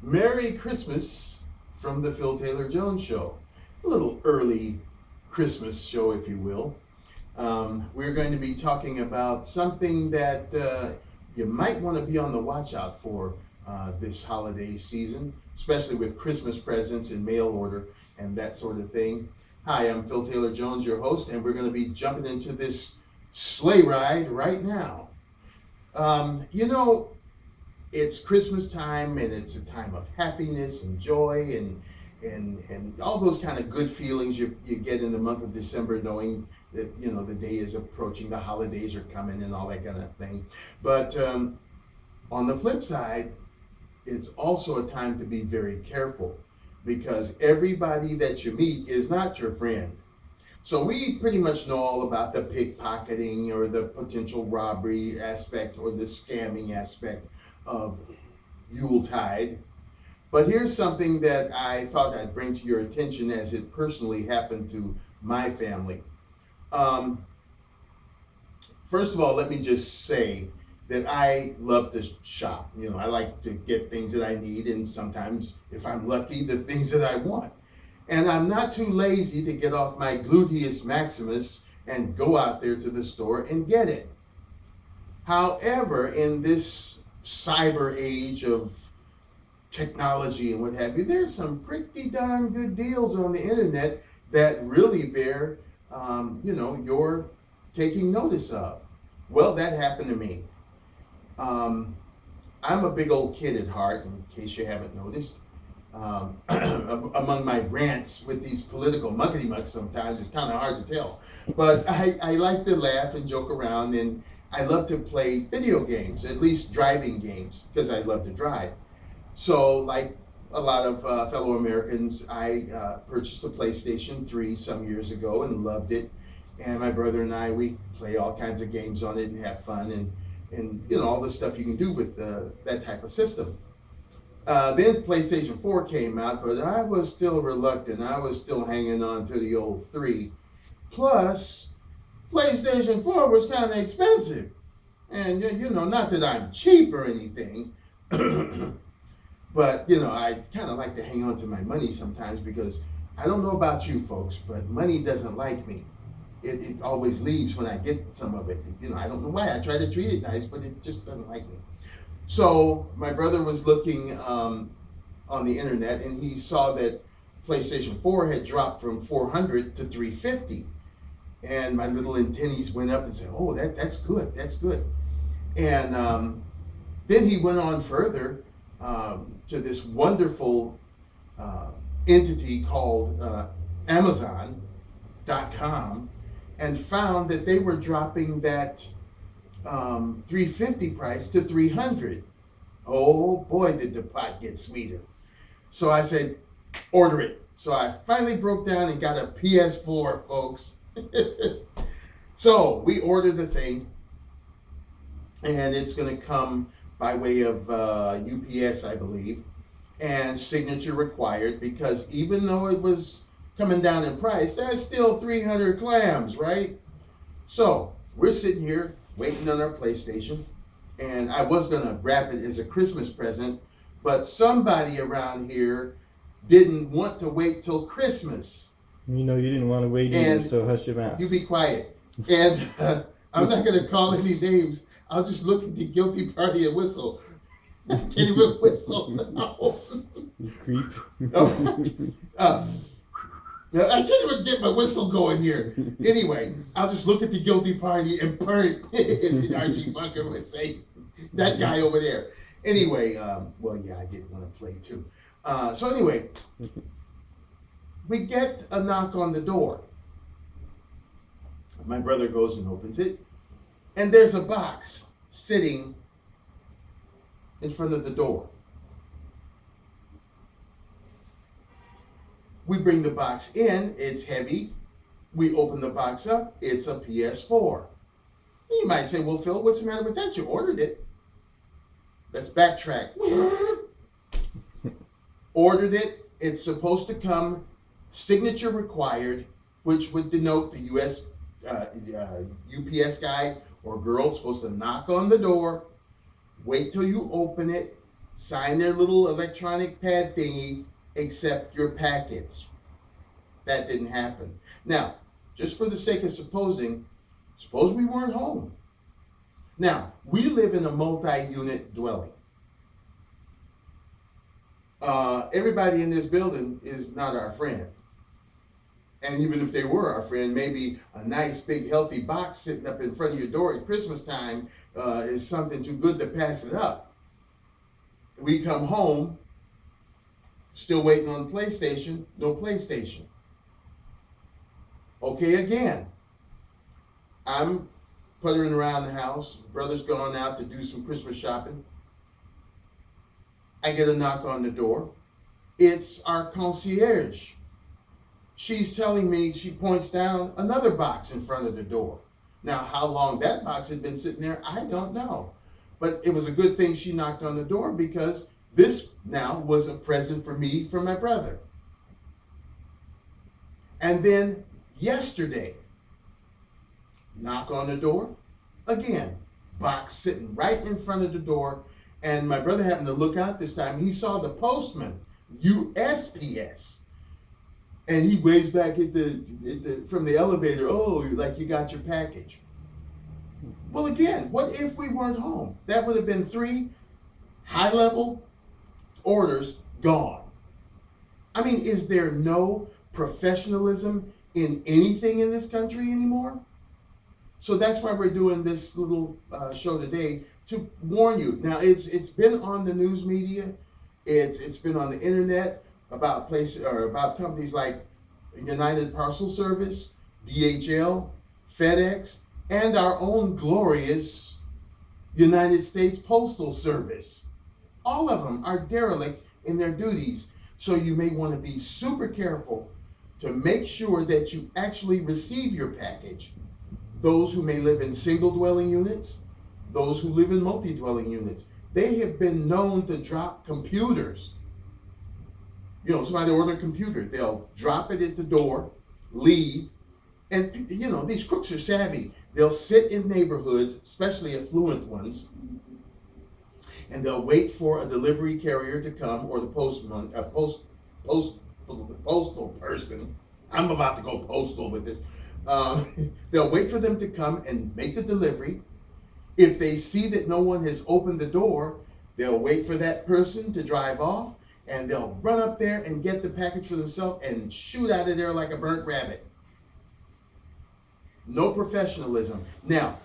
Merry Christmas from the Phil Taylor Jones Show. A little early Christmas show, if you will. We're going to be talking about something that you might want to be on the watch out for this holiday season, especially with Christmas presents and mail order and that sort of thing. Hi, I'm Phil Taylor Jones, your host, and we're going to be jumping into this sleigh ride right now. It's Christmas time, and it's a time of happiness and joy and all those kind of good feelings you get in the month of December, knowing that the day is approaching, the holidays are coming, and all that kind of thing. But on the flip side, it's also a time to be very careful, because everybody that you meet is not your friend. So we pretty much know all about the pickpocketing or the potential robbery aspect or the scamming aspect of Yuletide. But here's something that I thought I'd bring to your attention, as it personally happened to my family. First of all, let me just say that I love to shop. I like to get things that I need, and sometimes, if I'm lucky, the things that I want. And I'm not too lazy to get off my gluteus maximus and go out there to the store and get it. However, in this cyber age of technology and what have you, there's some pretty darn good deals on the internet that really bear, your taking notice of. Well, that happened to me. I'm a big old kid at heart, in case you haven't noticed. Among my rants with these political muckety-mucks, sometimes it's kind of hard to tell. But I like to laugh and joke around, and I love to play video games, at least driving games, because I love to drive. So, like a lot of fellow Americans, I purchased a PlayStation 3 some years ago and loved it. And my brother and I, we play all kinds of games on it and have fun, and all the stuff you can do with that type of system. Then PlayStation 4 came out, but I was still reluctant. I was still hanging on to the old 3. Plus, PlayStation 4 was kind of expensive. And, not that I'm cheap or anything, but, I kind of like to hang on to my money sometimes, because I don't know about you folks, but money doesn't like me. It always leaves when I get some of it. I don't know why. I try to treat it nice, but it just doesn't like me. So my brother was looking on the internet, and he saw that PlayStation 4 had dropped from $400 to $350. And my little antennas went up and said, "Oh, that's good, that's good." And then he went on further to this wonderful entity called Amazon.com, and found that they were dropping that $350 price to $300. Oh boy, did the pot get sweeter. So I said, order it. So I finally broke down and got a PS4, folks. So we ordered the thing, and it's going to come by way of UPS, I believe, and signature required, because even though it was coming down in price, that's still 300 clams, right? So we're sitting here waiting on our PlayStation, and I was going to wrap it as a Christmas present, but somebody around here didn't want to wait till Christmas. You didn't want to wait either, so hush your mouth. You be quiet. And I'm not going to call any names. I'll just look at the guilty party and whistle. I can't even whistle now. You creep. I can't even get my whistle going here. Anyway, I'll just look at the guilty party and purr, as Archie Bunker would say. That guy over there. Anyway, I didn't want to play too. So anyway, we get a knock on the door. My brother goes and opens it, and there's a box sitting in front of the door. We bring the box in, it's heavy. We open the box up, it's a PS4. You might say, "Well, Phil, what's the matter with that? You ordered it." Let's backtrack. Ordered it, it's supposed to come signature required, which would denote the UPS guy or girl supposed to knock on the door, wait till you open it, sign their little electronic pad thingy, accept your package. That didn't happen. Now, just for the sake of supposing, suppose we weren't home. Now, we live in a multi-unit dwelling. Everybody in this building is not our friend. And even if they were our friend, maybe a nice big healthy box sitting up in front of your door at Christmas time is something too good to pass it up. We come home, still waiting on PlayStation, no PlayStation. Okay, again, I'm puttering around the house, brother's gone out to do some Christmas shopping. I get a knock on the door. It's our concierge. She's telling me, she points down another box in front of the door. Now, how long that box had been sitting there, I don't know. But it was a good thing she knocked on the door, because this now was a present for me from my brother. And then yesterday, knock on the door, again, box sitting right in front of the door. And my brother happened to look out this time. He saw the postman, USPS. And he waves back from the elevator, oh, like you got your package. Well, again, what if we weren't home? That would have been 3 high-level orders gone. I mean, is there no professionalism in anything in this country anymore? So that's why we're doing this little show today, to warn you. Now, it's been on the news media, it's been on the internet about companies like United Parcel Service, DHL, Fedex, and our own glorious United States Postal Service. All of them are derelict in their duties. So you may want to be super careful to make sure that you actually receive your package. Those who may live in single dwelling units, those who live in multi-dwelling units, they have been known to drop computers. You know, somebody order a computer, they'll drop it at the door, leave, and you know, these crooks are savvy. They'll sit in neighborhoods, especially affluent ones, and they'll wait for a delivery carrier to come, or the postman, postal person. I'm about to go postal with this. They'll wait for them to come and make the delivery. If they see that no one has opened the door, they'll wait for that person to drive off, and they'll run up there and get the package for themselves and shoot out of there like a burnt rabbit. No professionalism. Now,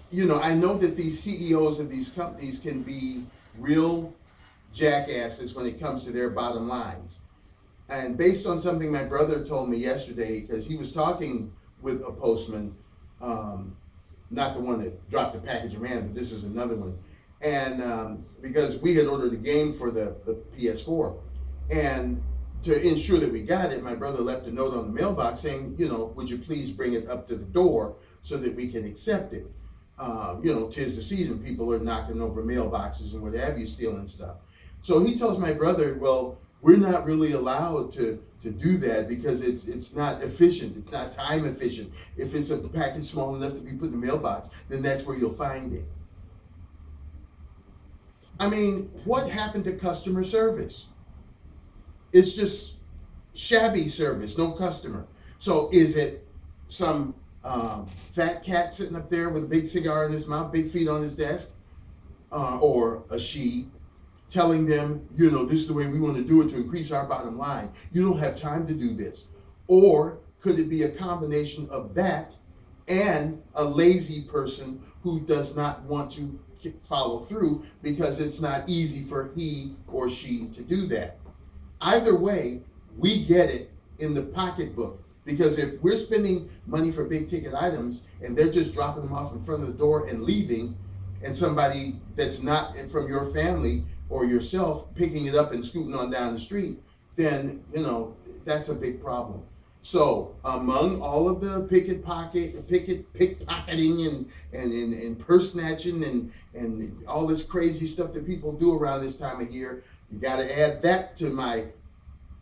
you know, I know that these CEOs of these companies can be real jackasses when it comes to their bottom lines. And based on something my brother told me yesterday, because he was talking with a postman, not the one that dropped the package and ran, but this is another one. And because we had ordered a game for the PS4, and to ensure that we got it, my brother left a note on the mailbox saying, you know, would you please bring it up to the door so that we can accept it? You know, 'tis the season, people are knocking over mailboxes and what have you, stealing stuff. So he tells my brother, well, we're not really allowed to do that because it's not efficient, it's not time efficient. If it's a package small enough to be put in the mailbox, then that's where you'll find it. I mean, what happened to customer service? It's just shabby service, no customer. So is it some fat cat sitting up there with a big cigar in his mouth, big feet on his desk, or a she telling them, you know, this is the way we want to do it to increase our bottom line. You don't have time to do this. Or could it be a combination of that and a lazy person who does not want to follow through because it's not easy for he or she to do that? Either way, we get it in the pocketbook, because if we're spending money for big ticket items and they're just dropping them off in front of the door and leaving, and somebody that's not from your family or yourself picking it up and scooting on down the street, then, you know, that's a big problem. So among all of the pickpocketing and purse snatching and all this crazy stuff that people do around this time of year, you got to add that to my,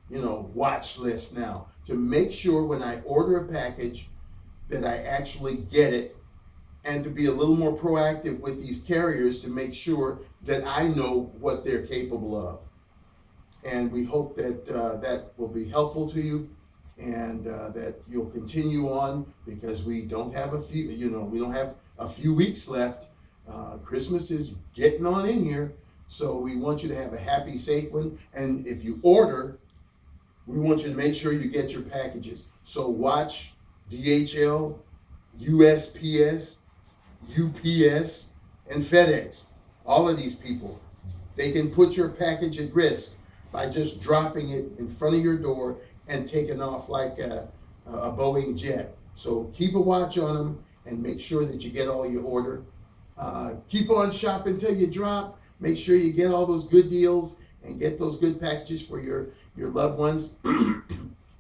you know, watch list now, to make sure when I order a package that I actually get it and to be a little more proactive with these carriers to make sure that I know what they're capable of. And we hope that that will be helpful to you, and that you'll continue on, because we don't have we don't have a few weeks left. Christmas is getting on in here, so we want you to have a happy, safe one. And if you order, we want you to make sure you get your packages. So watch DHL, USPS, UPS, and Fedex. All of these people, they can put your package at risk by just dropping it in front of your door and taking off like a Boeing jet. So keep a watch on them and make sure that you get all you order. Keep on shopping till you drop. Make sure you get all those good deals and get those good packages for your loved ones.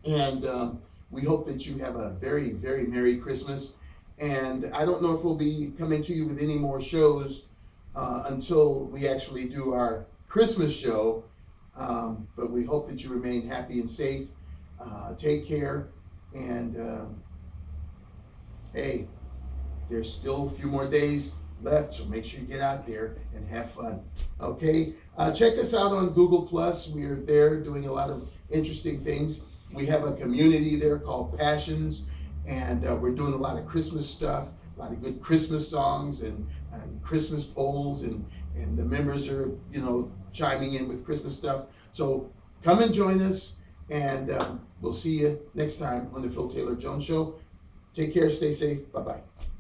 And we hope that you have a very, very Merry Christmas. And I don't know if we'll be coming to you with any more shows until we actually do our Christmas show. But we hope that you remain happy and safe. Take care. And hey, there's still a few more days left, so make sure you get out there and have fun. Okay, check us out on Google+. We are there doing a lot of interesting things. We have a community there called Passions, and we're doing a lot of Christmas stuff, a lot of good Christmas songs and Christmas polls, and the members are chiming in with Christmas stuff. So come and join us, and we'll see you next time on the Phil Taylor Jones Show. Take care, stay safe, bye-bye.